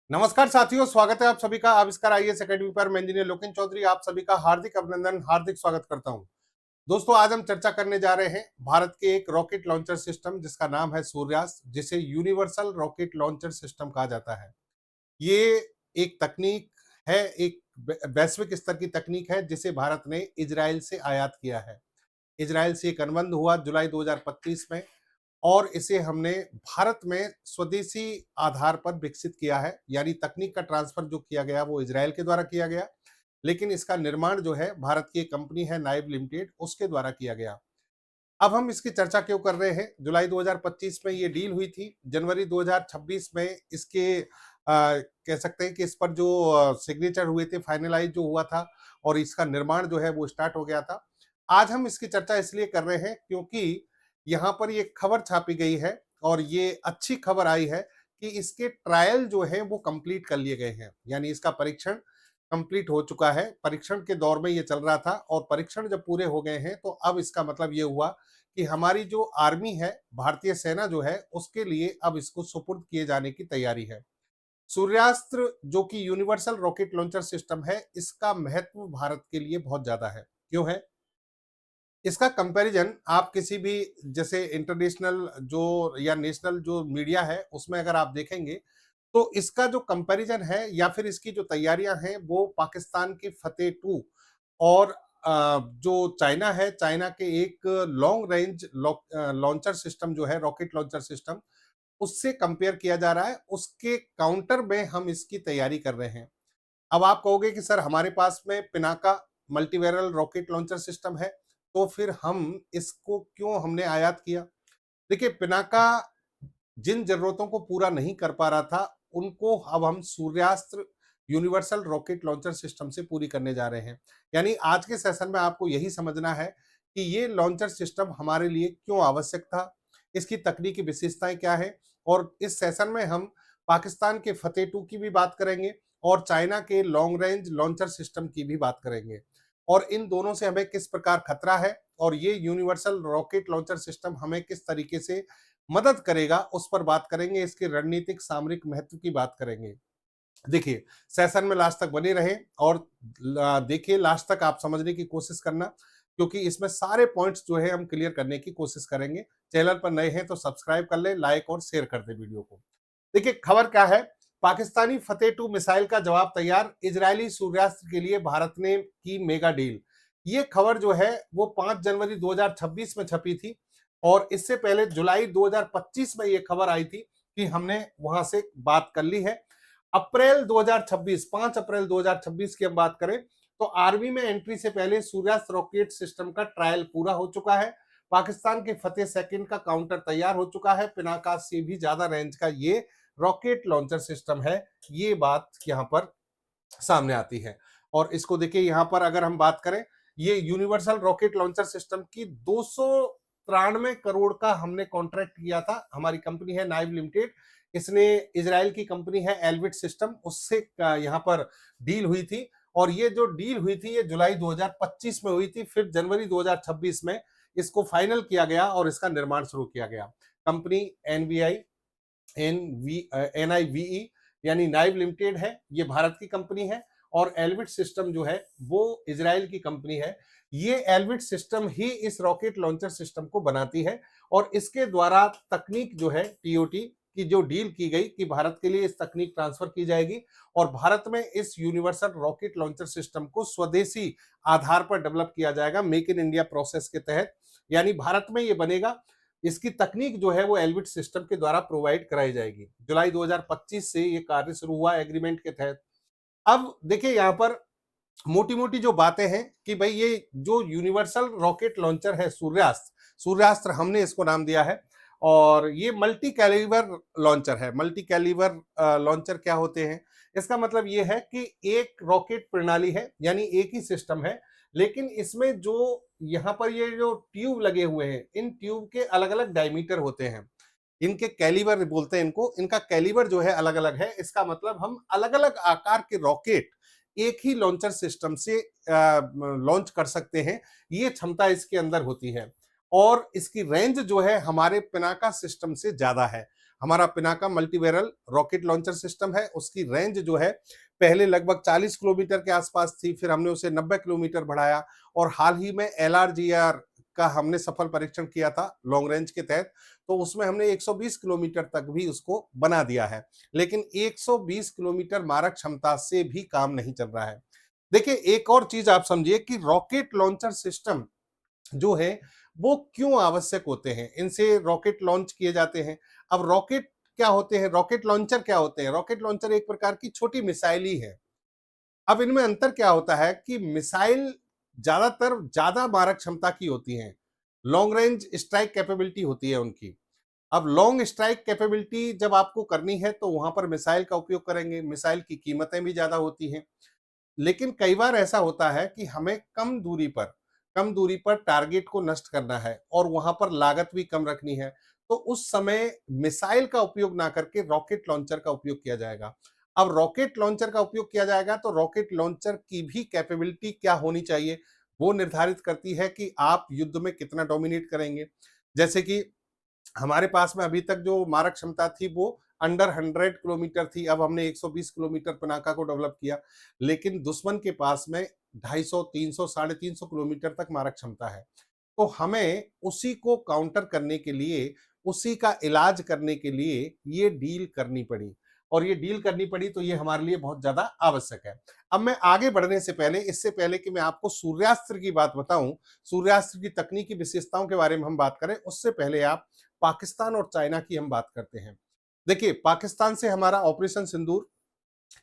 नमस्कार साथियों, स्वागत है आप सभी का आविष्कार आईएएस एकेडमी पर। मैं इंजीनियर लोकेन चौधरी आप सभी का हार्दिक अभिनंदन, हार्दिक स्वागत करता हूं। दोस्तों, आज हम चर्चा करने जा रहे हैं भारत के एक रॉकेट लॉन्चर सिस्टम जिसका नाम है सूर्यास्त्र, जिसे यूनिवर्सल रॉकेट लॉन्चर सिस्टम कहा जाता है। ये एक तकनीक है, एक वैश्विक स्तर की तकनीक है जिसे भारत ने इजराइल से आयात किया है। इजराइल से एक अनुबंध हुआ जुलाई 2025 में और इसे हमने भारत में स्वदेशी आधार पर विकसित किया है। यानी तकनीक का ट्रांसफर जो किया गया वो इजराइल के द्वारा किया गया, लेकिन इसका निर्माण जो है भारत की एक कंपनी है नाइव लिमिटेड, उसके द्वारा किया गया। अब हम इसकी चर्चा क्यों कर रहे हैं? जुलाई 2025 में ये डील हुई थी। जनवरी 2026 में इसके कह सकते हैं कि इस पर जो सिग्नेचर हुए थे, फाइनलाइज जो हुआ था और इसका निर्माण जो है वो स्टार्ट हो गया था। आज हम इसकी चर्चा इसलिए कर रहे हैं क्योंकि यहाँ पर ये खबर छापी गई है और ये अच्छी खबर आई है कि इसके ट्रायल जो है वो कंप्लीट कर लिए गए हैं। यानी इसका परीक्षण कंप्लीट हो चुका है। परीक्षण के दौर में ये चल रहा था और परीक्षण जब पूरे हो गए हैं तो अब इसका मतलब ये हुआ कि हमारी जो आर्मी है, भारतीय सेना जो है, उसके लिए अब इसको सुपुर्द किए जाने की तैयारी है। सूर्यास्त्र जो कि यूनिवर्सल रॉकेट लॉन्चर सिस्टम है, इसका महत्व भारत के लिए बहुत ज्यादा है। क्यों है? इसका कंपैरिजन आप किसी भी जैसे इंटरनेशनल जो या नेशनल जो मीडिया है उसमें अगर आप देखेंगे तो इसका जो कंपैरिजन है या फिर इसकी जो तैयारियां हैं वो पाकिस्तान की फतेह 2 और जो चाइना है, चाइना के एक लॉन्ग रेंज लॉन्चर सिस्टम जो है, रॉकेट लॉन्चर सिस्टम, उससे कंपेयर किया जा रहा है। उसके काउंटर में हम इसकी तैयारी कर रहे हैं। अब आप कहोगे कि सर हमारे पास में पिनाका मल्टीवेरल रॉकेट लॉन्चर सिस्टम है, तो फिर हम इसको क्यों हमने आयात किया? देखिए, पिनाका जिन जरूरतों को पूरा नहीं कर पा रहा था, उनको अब हम सूर्यास्त्र यूनिवर्सल रॉकेट लॉन्चर सिस्टम से पूरी करने जा रहे हैं। यानी आज के सेशन में आपको यही समझना है कि ये लॉन्चर सिस्टम हमारे लिए क्यों आवश्यक था, इसकी तकनीकी विशेषताएं क्या है, और इस सेशन में हम पाकिस्तान के फतेह 2 की भी बात करेंगे और चाइना के लॉन्ग रेंज लॉन्चर सिस्टम की भी बात करेंगे और इन दोनों से हमें किस प्रकार खतरा है और ये यूनिवर्सल रॉकेट लॉन्चर सिस्टम हमें किस तरीके से मदद करेगा, उस पर बात करेंगे। इसके रणनीतिक सामरिक महत्व की बात करेंगे। देखिए, सेशन में लास्ट तक बने रहें और देखिए, लास्ट तक आप समझने की कोशिश करना, क्योंकि इसमें सारे पॉइंट्स जो है हम क्लियर करने की कोशिश करेंगे। चैनल पर नए हैं तो सब्सक्राइब कर लें, लाइक और शेयर कर दें वीडियो को। देखिए, खबर क्या है? पाकिस्तानी फतेह 2 मिसाइल का जवाब तैयार, इजरायली सूर्यास्त्र के लिए भारत ने की मेगा डील। ये खबर जो है वो 5 जनवरी 2026 में छपी थी और इससे पहले जुलाई 2025 में ये खबर आई थी कि हमने वहां से बात कर ली है। अप्रैल 2026, 5 अप्रैल 2026 की हम बात करें तो आर्मी में एंट्री से पहले सूर्यास्त्र रॉकेट सिस्टम का ट्रायल पूरा हो चुका है। पाकिस्तान के फतेह सेकंड का काउंटर तैयार हो चुका है। पिनाका से भी ज्यादा रेंज का ये रॉकेट लॉन्चर सिस्टम है। ये बात यहां पर सामने आती है और इसको देखिए, यहां पर अगर हम बात करें, ये यूनिवर्सल रॉकेट लॉन्चर सिस्टम की 293 करोड़ का हमने कॉन्ट्रैक्ट किया था। हमारी कंपनी है नाइव लिमिटेड, इसने इजराइल की कंपनी है एल्विट सिस्टम, उससे यहां पर डील हुई थी और ये जो डील हुई थी ये जुलाई 2025 में हुई थी। फिर जनवरी 2026 में इसको फाइनल किया गया और इसका निर्माण शुरू किया गया। कंपनी एनवीआई एनआईवीई यानी नाइव लिमिटेड है, ये भारत की कंपनी है और एल्विट सिस्टम जो है वो इजराइल की कंपनी है। ये एल्विट सिस्टम ही इस रॉकेट लॉन्चर सिस्टम को बनाती है और इसके द्वारा तकनीक जो है टीओटी की जो डील की गई कि भारत के लिए इस तकनीक ट्रांसफर की जाएगी और भारत में इस यूनिवर्सल रॉकेट लॉन्चर सिस्टम को स्वदेशी आधार पर डेवलप किया जाएगा, मेक इन इंडिया प्रोसेस के तहत। यानी भारत में ये बनेगा, इसकी तकनीक जो है वो एल्विट सिस्टम के द्वारा प्रोवाइड कराई जाएगी। जुलाई 2025 से ये कार्य शुरू हुआ एग्रीमेंट के तहत। अब देखिए, यहां पर मोटी मोटी जो बातें हैं कि भाई ये जो यूनिवर्सल रॉकेट लॉन्चर है सूर्यास्त्र, सूर्यास्त्र हमने इसको नाम दिया है और ये मल्टी कैलिबर लॉन्चर है। मल्टी कैलिबर लॉन्चर क्या होते हैं? इसका मतलब ये है कि एक रॉकेट प्रणाली है, यानी एक ही सिस्टम है, लेकिन इसमें जो यहाँ पर ये जो ट्यूब लगे हुए हैं, इन ट्यूब के अलग अलग डायमीटर होते हैं, इनके कैलिबर बोलते हैं इनको। इनका कैलिबर जो है अलग अलग है। इसका मतलब हम अलग अलग आकार के रॉकेट एक ही लॉन्चर सिस्टम से लॉन्च कर सकते हैं। ये क्षमता इसके अंदर होती है और इसकी रेंज जो है हमारे पिनाका सिस्टम से ज्यादा है। हमारा पिनाका मल्टीवेरल रॉकेट लॉन्चर सिस्टम है। उसकी रेंज जो है पहले लगभग 40 किलोमीटर के आसपास थी, फिर हमने उसे 90 किलोमीटर बढ़ाया और हाल ही में LRGR का हमने सफल परीक्षण किया था लॉन्ग रेंज के तहत, तो उसमें हमने 120 किलोमीटर तक भी उसको बना दिया है। लेकिन 120 किलोमीटर मारक क्षमता से भी काम नहीं चल रहा है। देखिए, एक और चीज आप समझिए कि रॉकेट लॉन्चर सिस्टम जो है वो क्यों आवश्यक होते हैं, इनसे रॉकेट लॉन्च किए जाते हैं। अब रॉकेट क्या होते हैं, रॉकेट लॉन्चर क्या होते हैं? रॉकेट लॉन्चर एक प्रकार की छोटी मिसाइल ही है। अब इनमें अंतर क्या होता है कि मिसाइल ज्यादातर ज्यादा मारक क्षमता की होती हैं, लॉन्ग रेंज स्ट्राइक कैपेबिलिटी होती है उनकी। अब लॉन्ग स्ट्राइक कैपेबिलिटी जब आपको करनी है तो वहां पर मिसाइल का उपयोग करेंगे, मिसाइल की कीमतें भी ज्यादा होती हैं। लेकिन कई बार ऐसा होता है कि हमें कम दूरी पर टारगेट को नष्ट करना है और वहां पर लागत भी कम रखनी है, तो उस समय मिसाइल का उपयोग ना करके रॉकेट लॉन्चर का उपयोग किया जाएगा। अब रॉकेट लॉन्चर का उपयोग किया जाएगा तो रॉकेट लॉन्चर की भी कैपेबिलिटी क्या होनी चाहिए, वो निर्धारित करती है कि आप युद्ध में कितना डोमिनेट करेंगे। जैसे कि हमारे पास में अभी तक जो मारक क्षमता थी वो अंडर 100 किलोमीटर थी, अब हमने 120 किलोमीटर पिनाका को डेवलप किया। लेकिन दुश्मन के पास में 250, 300, 350 किलोमीटर तक मारक क्षमता है। तो हमें उसी को काउंटर करने के लिए, उसी का इलाज करने के लिए ये डील करनी पड़ी, और ये डील करनी पड़ी तो ये हमारे लिए बहुत ज्यादा आवश्यक है। अब मैं आगे बढ़ने से पहले, इससे पहले कि मैं आपको सूर्यास्त्र की बात बताऊं, सूर्यास्त्र की तकनीकी विशेषताओं के बारे में हम बात करें, उससे पहले आप पाकिस्तान और चाइना की हम बात करते हैं। देखिए, पाकिस्तान से हमारा ऑपरेशन सिंदूर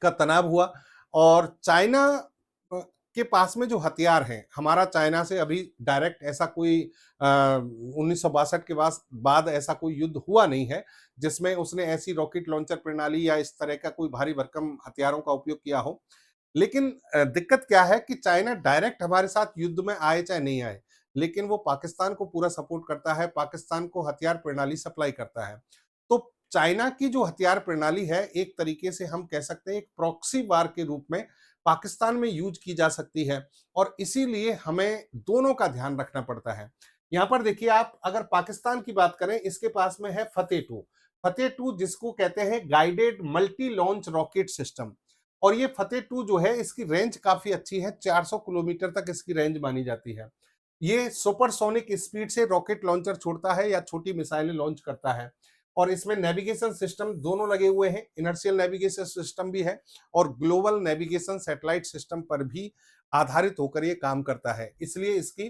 का तनाव हुआ, और चाइना के पास में जो हथियार हैं, हमारा चाइना से अभी डायरेक्ट ऐसा कोई 1962 के बाद ऐसा कोई युद्ध हुआ नहीं है जिसमें उसने ऐसी रॉकेट लॉन्चर प्रणाली या इस तरह का कोई भारी भरकम हथियारों का उपयोग किया हो। लेकिन दिक्कत क्या है कि चाइना डायरेक्ट हमारे साथ युद्ध में आए चाहे नहीं आए, लेकिन वो पाकिस्तान को पूरा सपोर्ट करता है, पाकिस्तान को हथियार प्रणाली सप्लाई करता है। तो चाइना की जो हथियार प्रणाली है, एक तरीके से हम कह सकते हैं एक प्रॉक्सी वार के रूप में पाकिस्तान में यूज की जा सकती है, और इसीलिए हमें दोनों का ध्यान रखना पड़ता है। यहाँ पर देखिए, आप अगर पाकिस्तान की बात करें, इसके पास में है फतेह 2। फतेह 2 जिसको कहते हैं guided multi launch rocket system, और ये फतेह 2 जो है इसकी रेंज काफी अच्छी है, 400 किलोमीटर तक इसकी रेंज मानी जाती है। ये सुपरसोनिक स्पीड से रॉकेट लॉन्चर छोड़ता है या छोटी मिसाइलें लॉन्च करता है, और इसमें नेविगेशन सिस्टम दोनों लगे हुए हैं, इनर्शियल नेविगेशन सिस्टम भी है और ग्लोबल नेविगेशन सैटेलाइट सिस्टम पर भी आधारित होकर ये काम करता है, इसलिए इसकी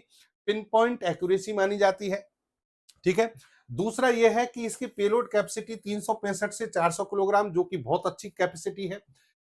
पिन पॉइंट एक्यूरेसी मानी जाती है। ठीक है। दूसरा यह है कि इसकी पेलोड कैपेसिटी 365 से 400 किलोग्राम, जो कि बहुत अच्छी कैपेसिटी है।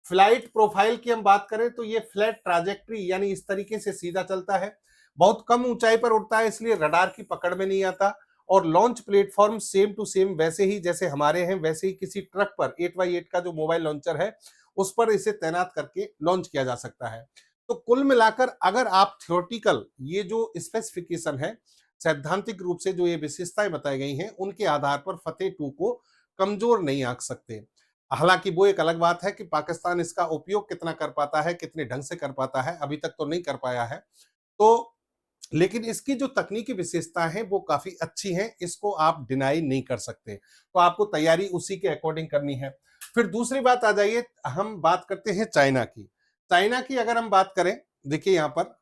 फ्लाइट प्रोफाइल की हम बात करें तो ये फ्लैट ट्रैजेक्टरी, यानी इस तरीके से सीधा चलता है, बहुत कम ऊंचाई पर उड़ता है, इसलिए रडार की पकड़ में नहीं आता, और launch platform same to same वैसे ही जैसे हमारे हैं, वैसे ही किसी ट्रक पर 8x8 का जो मोबाइल लॉन्चर है उस पर इसे तैनात करके लॉन्च किया जा सकता है। तो कुल मिलाकर अगर आप थ्योरेटिकल ये जो स्पेसिफिकेशन है, सैद्धांतिक रूप से जो ये विशेषताएं बताई गई हैं, उनके आधार पर फतेह 2 को कमजोर नहीं आंक सकते। हालांकि वो एक अलग बात है कि पाकिस्तान इसका उपयोग कितना कर पाता है, कितने ढंग से कर पाता है, अभी तक तो नहीं कर पाया है। तो लेकिन इसकी जो तकनीकी विशेषता है वो काफी अच्छी हैं, इसको आप डिनाई नहीं कर सकते, तो आपको तैयारी उसी के अकॉर्डिंग करनी है। फिर दूसरी बात आ जाइए, हम बात करते हैं चाइना की। चाइना की अगर हम बात करें, देखिए यहाँ पर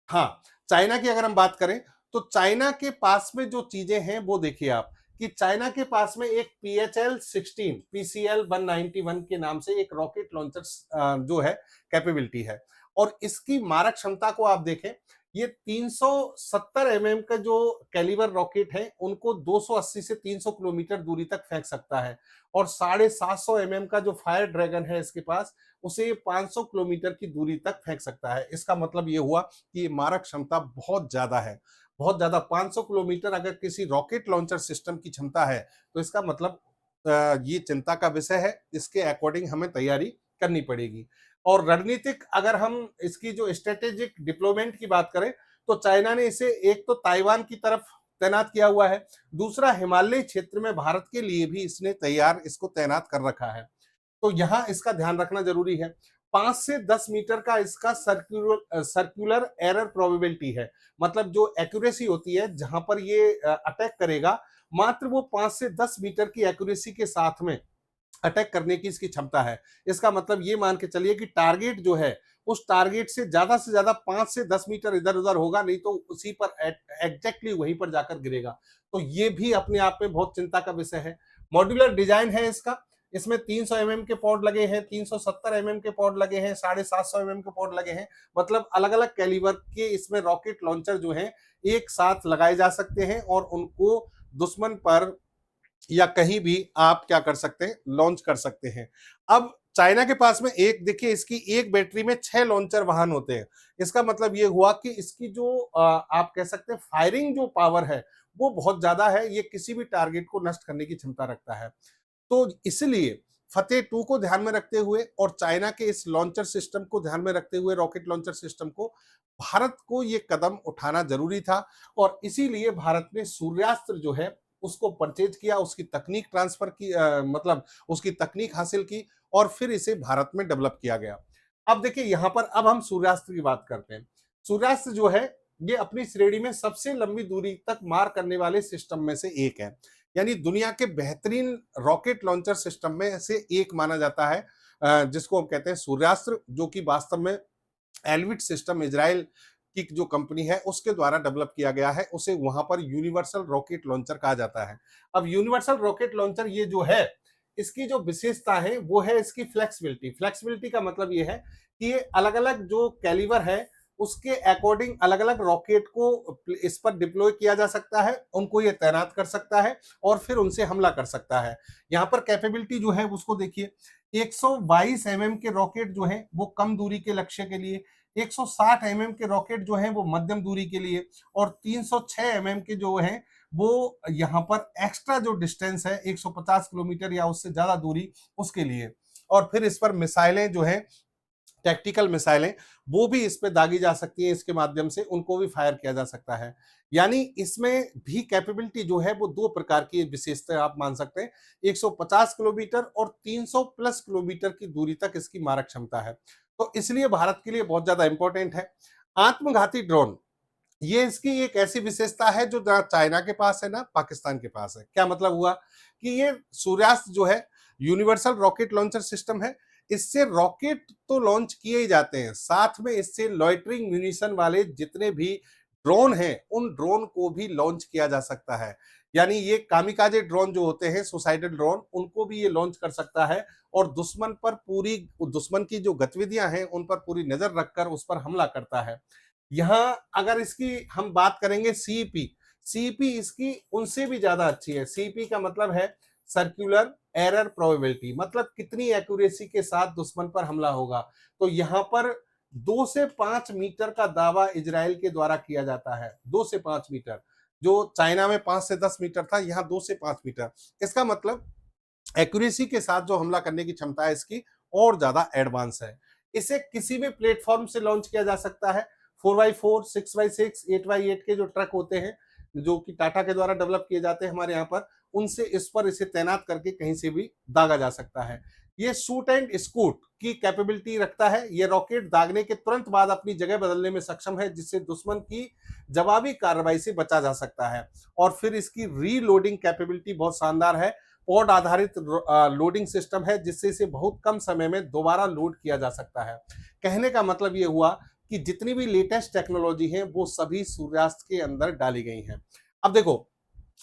हाँ, चाइना की अगर हम बात करें तो चाइना के पास में जो चीजें हैं वो देखिए आप, कि चाइना के पास में एक PHL-16 PCL-191 के नाम से एक रॉकेट लॉन्चर जो है कैपेबिलिटी है, और इसकी मारक क्षमता को आप देखें, ये 370 mm का जो कैलिबर रॉकेट है उनको 280 से 300 किलोमीटर दूरी तक फेंक सकता है, और 750 mm का जो फायर ड्रैगन है इसके पास, उसे 500 किलोमीटर की दूरी तक फेंक सकता है। इसका मतलब ये हुआ कि ये मारक क्षमता बहुत ज्यादा है, बहुत ज्यादा। 500 किलोमीटर अगर किसी रॉकेट लॉन्चर सिस्टम की क्षमता है तो इसका मतलब ये चिंता का विषय है, इसके अकॉर्डिंग हमें तैयारी करनी पड़ेगी। और रणनीतिक अगर हम इसकी जो स्ट्रेटेजिक डिप्लॉयमेंट की बात करें तो चाइना ने इसे एक तो ताइवान की तरफ तैनात किया हुआ है, दूसरा हिमालय क्षेत्र में भारत के लिए भी इसने तैयार इसको तैनात कर रखा है, तो यहां इसका ध्यान रखना जरूरी है। 5 से 10 मीटर का इसका सर्कुलर एरर प्रोबेबिलिटी है, मतलब जो एक्यूरेसी होती है जहां पर ये अटैक करेगा मात्र वो 5 से 10 मीटर की एक्यूरेसी के साथ में अटैक करने की इसकी क्षमता है। इसका मतलब ये मान के चलिए कि टारगेट जो है उस टारगेट से ज्यादा 5 से 10 मीटर इधर उधर होगा, नहीं तो उसी पर एग्जैक्टली वहीं पर जाकर गिरेगा। तो ये भी अपने आप में बहुत चिंता का विषय है। मॉड्यूलर डिजाइन है इसका। इसमें 300 mm के पॉड लगे हैं, 370 mm के पॉड लगे हैं, 750 mm के पॉड लगे हैं। मतलब अलग अलग कैलिबर के इसमें रॉकेट लॉन्चर जो है एक साथ लगाए जा सकते हैं और उनको दुश्मन पर या कहीं भी आप क्या कर सकते हैं, लॉन्च कर सकते हैं। अब चाइना के पास में एक देखिए, इसकी एक बैटरी में 6 लॉन्चर वाहन होते हैं। इसका मतलब ये हुआ कि इसकी जो आप कह सकते हैं फायरिंग जो पावर है वो बहुत ज्यादा है। ये किसी भी टारगेट को नष्ट करने की क्षमता रखता है। तो इसलिए फतेह 2 को ध्यान में रखते हुए और चाइना के इस लॉन्चर सिस्टम को ध्यान में रखते हुए, रॉकेट लॉन्चर सिस्टम को, भारत को ये कदम उठाना जरूरी था। और इसीलिए भारत ने सूर्यास्त्र जो है उसको परचेज किया, उसकी तकनीक ट्रांसफर की, मतलब उसकी तकनीक हासिल की और फिर इसे भारत में डेवलप किया गया। अब देखिए यहां पर अब हम सूर्यास्त्र की बात करते हैं। सूर्यास्त्र जो है ये अपनी श्रेणी में सबसे लंबी दूरी तक मार करने वाले सिस्टम में से एक है। यानी दुनिया के बेहतरीन रॉकेट लॉन्चर सिस्टम में से एक माना जाता है, जिसको हम कहते हैं सूर्यास्त्र, जो कि वास्तव में एलविट सिस्टम इजराइल की जो कंपनी है उसके द्वारा डेवलप किया गया है। उसे वहां पर यूनिवर्सल रॉकेट लॉन्चर कहा जाता है। अब यूनिवर्सल रॉकेट लॉन्चर ये जो है, इसकी जो विशेषता है वो है इसकी फ्लेक्सिबिलिटी। फ्लेक्सिबिलिटी का मतलब ये है कि ये अलग अलग जो कैलिबर है उसके अकॉर्डिंग अलग अलग रॉकेट को इस पर डिप्लॉय किया जा सकता है, उनको ये तैनात कर सकता है और फिर उनसे हमला कर सकता है। यहाँ पर कैपेबिलिटी जो है उसको देखिए, 122 mm के रॉकेट जो है वो कम दूरी के लक्ष्य के लिए, 160 mm के रॉकेट जो है वो मध्यम दूरी के लिए, और 306 mm के जो है वो यहाँ पर एक्स्ट्रा जो डिस्टेंस है 150 किलोमीटर या उससे ज्यादा दूरी उसके लिए। और फिर इस पर मिसाइलें जो है, टैक्टिकल मिसाइलें, वो भी इस पे दागी जा सकती हैं, इसके माध्यम से उनको भी फायर किया जा सकता है। यानी इसमें भी कैपेबिलिटी जो है वो दो प्रकार की विशेषता आप मान सकते हैं, 150 किलोमीटर और 300 प्लस किलोमीटर की दूरी तक इसकी मारक क्षमता है। तो इसलिए भारत के लिए बहुत ज्यादा इंपॉर्टेंट है। आत्मघाती ड्रोन, ये इसकी एक ऐसी विशेषता है जो ना चाइना के पास है ना पाकिस्तान के पास है। क्या मतलब हुआ कि ये सूर्यास्त्र जो है यूनिवर्सल रॉकेट लॉन्चर सिस्टम है। इससे रॉकेट तो लॉन्च किए ही जाते हैं, साथ में इससे लॉइटरिंग म्यूनिशन वाले जितने भी ड्रोन हैं उन ड्रोन को भी लॉन्च किया जा सकता है। यानी ये कामिकाजे ड्रोन जो होते हैं, सुसाइडल ड्रोन, उनको भी ये लॉन्च कर सकता है और दुश्मन पर पूरी, दुश्मन की जो गतिविधियां हैं उन पर पूरी नजर रखकर उस पर हमला करता है। यहाँ अगर इसकी हम बात करेंगे सीईपी, सीईपी इसकी उनसे भी ज्यादा अच्छी है। सीईपी का मतलब है सर्कुलर एरर प्रोबेबिलिटी, मतलब कितनी एक्यूरेसी के साथ दुश्मन पर हमला होगा। तो यहाँ पर 2 से 5 मीटर का दावा इजराइल के द्वारा किया जाता है। 2 से 5 मीटर, जो चाइना में 5 से 10 मीटर था, यहाँ 2 से 5 मीटर। इसका मतलब एक्यूरेसी के साथ जो हमला करने की क्षमता है इसकी और ज्यादा एडवांस है। इसे किसी भी प्लेटफॉर्म से लॉन्च किया जा सकता है। 4x4, 6x6, 8x8 के जो ट्रक होते हैं जो कि टाटा के द्वारा डेवलप किए जाते हैं हमारे यहाँ पर, उनसे इस पर इसे तैनात करके कहीं से भी दागा जा सकता है। ये शूट एंड स्कूट की कैपेबिलिटी रखता है। ये रॉकेट दागने के तुरंत बाद अपनी जगह बदलने में सक्षम है, जिससे दुश्मन की जवाबी कार्रवाई से बचा जा सकता है। और फिर इसकी रीलोडिंग कैपेबिलिटी बहुत शानदार है। पॉड आधारित लोडिंग सिस्टम है, जिससे इसे बहुत कम समय में दोबारा लोड किया जा सकता है। कहने का मतलब ये हुआ कि जितनी भी लेटेस्ट टेक्नोलॉजी है वो सभी सूर्यास्त के अंदर डाली गई हैं। अब देखो,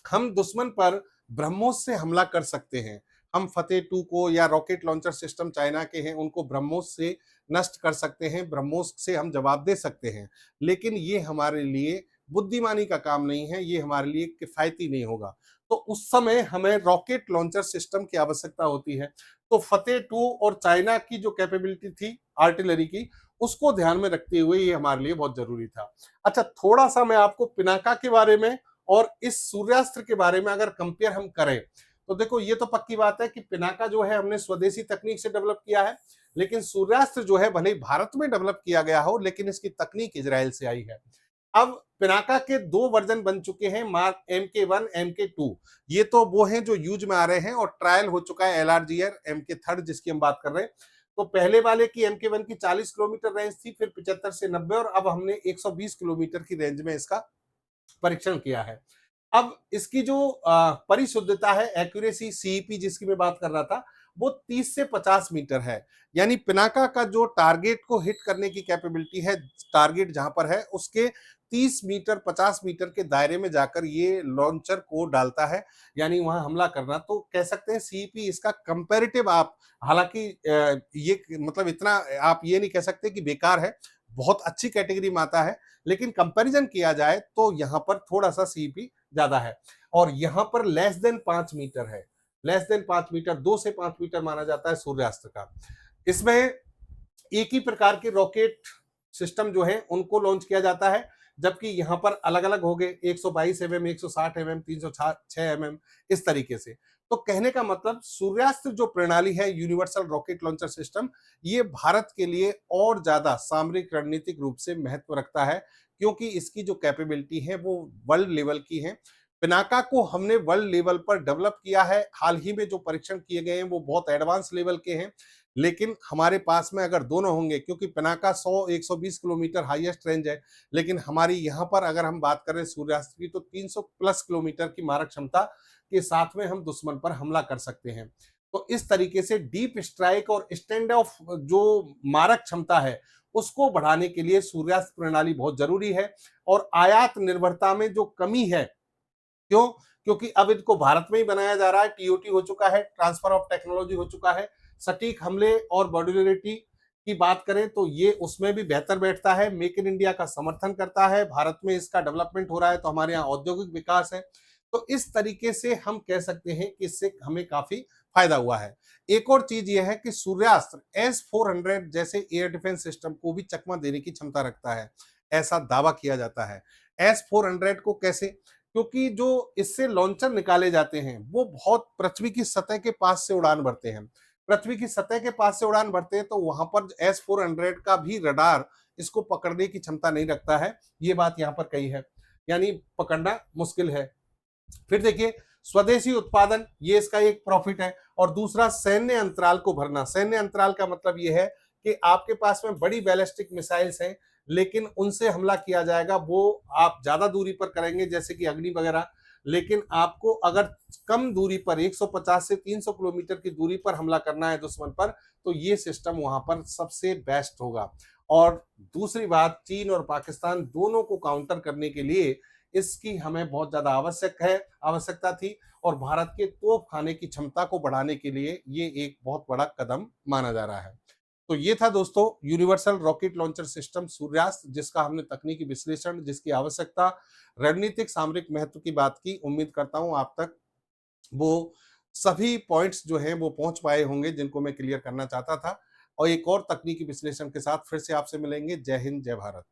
हम दुश्मन पर ब्रह्मोस से हमला कर सकते हैं। हम फतेह 2 को या रॉकेट लॉन्चर सिस्टम चाइना के हैं उनको ब्रह्मोस से नष्ट कर सकते हैं, ब्रह्मोस से हम जवाब दे सकते हैं। लेकिन ये हमारे लिए बुद्धिमानी का काम नहीं है, ये हमारे लिए किफायती नहीं होगा। तो उस समय हमें रॉकेट लॉन्चर सिस्टम की आवश्यकता होती है। तो फतेह 2 और चाइना की जो कैपेबिलिटी थी आर्टिलरी की, उसको ध्यान में रखते हुए ये हमारे लिए बहुत जरूरी था। अच्छा, थोड़ा सा मैं आपको पिनाका के बारे में और इस सूर्यास्त्र के बारे में अगर कंपेयर हम करें, तो देखो ये तो पक्की बात है कि पिनाका जो है हमने स्वदेशी तकनीक से डेवलप किया है, लेकिन सूर्यास्त्र जो है भले ही भारत में डेवलप किया गया हो, लेकिन इसकी तकनीक इजराइल से आई है। अब पिनाका के 2 वर्जन बन चुके हैं, मार्क MK1, MK2। ये तो वो हैं जो यूज में आ रहे हैं और ट्रायल हो चुका है LRGR MK3 जिसकी हम बात कर रहे हैं। तो पहले वाले की MK1 की 40 किलोमीटर रेंज थी, फिर 75 से 90, और अब हमने 120 किलोमीटर की रेंज में इसका परीक्षण किया है। अब इसकी जो परिशुद्धता है, एक्यूरेसी, सीईपी जिसकी मैं बात कर रहा था, वो 30 से 50 मीटर है। यानी पिनाका का जो टारगेट को हिट करने की कैपेबिलिटी है, टारगेट जहां पर है उसके 30 मीटर 50 मीटर के दायरे में जाकर ये लॉन्चर को डालता है, यानी वहां हमला करना। तो कह सकते हैं सीईपी इसका कंपैरेटिव, आप हालांकि ये मतलब इतना आप ये नहीं कह सकते कि बेकार है, बहुत अच्छी कैटेगरी में आता है, लेकिन कंपैरिजन किया जाए तो यहां पर थोड़ा सा सीईपी ज्यादा है। और यहां पर लेस देन 5 मीटर है, लेस देन 5 मीटर, 2 से 5 मीटर माना जाता है सूर्यास्त्र का। इसमें एक ही प्रकार के रॉकेट सिस्टम जो है उनको लॉन्च किया जाता है, जबकि यहां पर अलग अलग हो गए, 122 mm, 160 mm, 306 mm, इस तरीके से। तो कहने का मतलब सूर्यास्त्र जो प्रणाली है, यूनिवर्सल रॉकेट लॉन्चर सिस्टम, ये भारत के लिए और ज्यादा सामरिक रणनीतिक रूप से महत्व रखता है, क्योंकि इसकी जो कैपेबिलिटी है वो वर्ल्ड लेवल की है। पिनाका को हमने वर्ल्ड लेवल पर डेवलप किया है, हाल ही में जो परीक्षण किए गए हैं वो बहुत एडवांस लेवल के हैं, लेकिन हमारे पास में अगर दोनों होंगे, क्योंकि पिनाका 100-120 किलोमीटर हाईएस्ट रेंज है, लेकिन हमारी यहाँ पर अगर हम बात करें सूर्यास्त्र की, तो 300 प्लस किलोमीटर की मारक क्षमता के साथ में हम दुश्मन पर हमला कर सकते हैं। तो इस तरीके से डीप स्ट्राइक और स्टैंड ऑफ जो मारक क्षमता है उसको बढ़ाने के लिए सूर्यास्त्र प्रणाली बहुत जरूरी है। और आयात निर्भरता में जो कमी है, क्यों? क्योंकि अब इनको भारत में ही बनाया जा रहा है, टीओटी हो चुका है, ट्रांसफर ऑफ टेक्नोलॉजी हो चुका है। सटीक हमले और मॉड्यूलरिटी की बात करें तो ये उसमें भी बेहतर बैठता है, मेक इन इंडिया का समर्थन करता है, भारत में इसका डेवलपमेंट हो रहा है, तो हमारे यहाँ औद्योगिक विकास है। तो इस तरीके से हम कह सकते हैं कि इससे हमें काफी फायदा हुआ है। एक और चीज यह है कि सूर्यास्त्र S-400 जैसे एयर डिफेंस सिस्टम को भी चकमा देने की क्षमता रखता है, ऐसा दावा किया जाता है। S-400 को कैसे? क्योंकि जो इससे लॉन्चर निकाले जाते हैं वो बहुत पृथ्वी की सतह के पास से उड़ान भरते हैं, पृथ्वी की सतह के पास से उड़ान भरते हैं, तो वहां पर S-400 का भी रडार इसको पकड़ने की क्षमता नहीं रखता है, ये बात यहां पर कही है, यानी पकड़ना मुश्किल है। फिर देखिए, स्वदेशी उत्पादन, ये इसका एक प्रॉफिट है। और दूसरा, सैन्य अंतराल को भरना। सैन्य अंतराल का मतलब ये है कि आपके पास में बड़ी बैलिस्टिक मिसाइल्स हैं, लेकिन उनसे हमला किया जाएगा वो आप ज्यादा दूरी पर करेंगे, जैसे कि अग्नि वगैरह, लेकिन आपको अगर कम दूरी पर 150 से 300 किलोमीटर की दूरी पर हमला करना है दुश्मन पर, तो ये सिस्टम वहां पर सबसे बेस्ट होगा। और दूसरी बात, चीन और पाकिस्तान दोनों को काउंटर करने के लिए इसकी हमें बहुत ज्यादा आवश्यकता थी, और भारत के तोप खाने की क्षमता को बढ़ाने के लिए ये एक बहुत बड़ा कदम माना जा रहा है। तो ये था दोस्तों यूनिवर्सल रॉकेट लॉन्चर सिस्टम सूर्यास्त्र, जिसका हमने तकनीकी विश्लेषण, जिसकी आवश्यकता, रणनीतिक सामरिक महत्व की बात की। उम्मीद करता हूं आप तक वो सभी पॉइंट्स जो हैं वो पहुंच पाए होंगे जिनको मैं क्लियर करना चाहता था। और एक और तकनीकी विश्लेषण के साथ फिर से आपसे मिलेंगे। जय हिंद, जय भारत।